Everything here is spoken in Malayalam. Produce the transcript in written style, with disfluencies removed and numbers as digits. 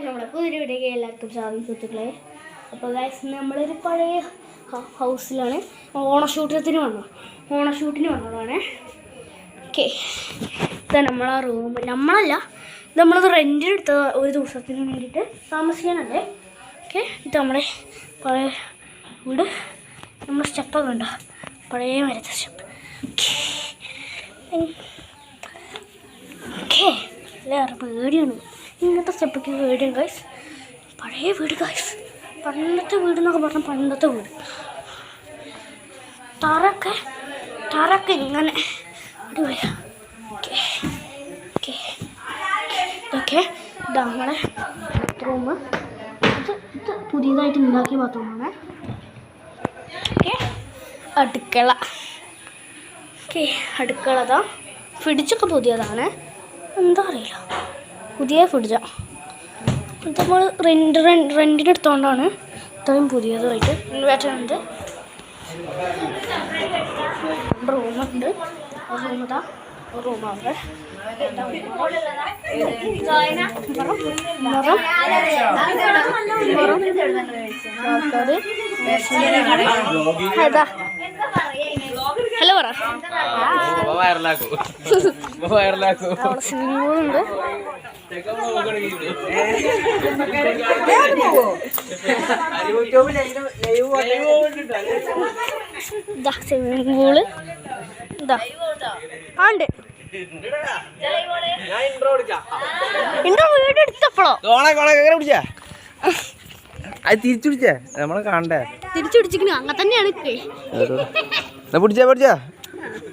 നമ്മുടെ പുതിയ വീഡിയോക്ക് എല്ലാവർക്കും സ്വാഗതം സുഹൃത്തുക്കളെ. അപ്പോൾ ഗൈസ് നമ്മളൊരു പഴയ ഹൗസിലാണ് ഓണഷൂട്ടിന് വന്നതാണ്. ഓക്കെ, ഇതാ നമ്മളാ റൂം. നമ്മളല്ല, നമ്മളത് റെൻറ്റിനെടുത്ത ഒരു ദിവസത്തിന് വേണ്ടിയിട്ട് താമസിക്കാനല്ലേ. ഓക്കെ, ഇത് നമ്മുടെ പഴയ വീട്. നമ്മുടെ സ്റ്റെപ്പൊക്കെ ഉണ്ടോ, പഴയ മരത്തെ സ്റ്റെപ്പ്. ഓക്കെ, എല്ലാവരും പേടിയാണ് ഇങ്ങനത്തെ സ്റ്റെപ്പൊക്കെ പേടിയാണ് ഗൈസ്. പഴയ വീട് ഗൈസ്, പണ്ടത്തെ വീട് എന്നൊക്കെ പറഞ്ഞാൽ പണ്ടത്തെ വീട്. തറൊക്കെ ഇങ്ങനെ അടിപൊളിയാണ്. ഓക്കെ ഓക്കെ ഇതൊക്കെ ഇതാ നമ്മളെ ബാത്റൂം. ഇത് പുതിയതായിട്ട് ഉണ്ടാക്കിയ ബാത്റൂമാണ്. ഓക്കെ, അടുക്കള. ഓക്കെ, അടുക്കളതാ ഫ്രിഡ്ജൊക്കെ പുതിയതാണ്. എന്താ അറിയില്ല, പുതിയ ഫ്രിഡ്ജാണ്. ഇത് നമ്മൾ റെൻറ്റിനെടുത്തോണ്ടാണ് ഇത്രയും പുതിയതായിട്ട്. ഇൻവേർട്ടർ ഉണ്ട്, റൂമുണ്ട്. റൂമിതാ റൂമാണ്. ഹലോ പറ. സ്വിമ്മിംഗ് പൂളുണ്ട്. സ്വിമ്മിംഗ് പൂള് ഇതാ ആണ്ട്. വീട് എടുത്തപ്പോഴോ അത് തിരിച്ചു പിടിച്ചേ നമ്മളെ കാണണ്ടേ. തിരിച്ചു പിടിച്ചിരിക്കണ അങ്ങനെ തന്നെയാണ്. പിടിച്ചാ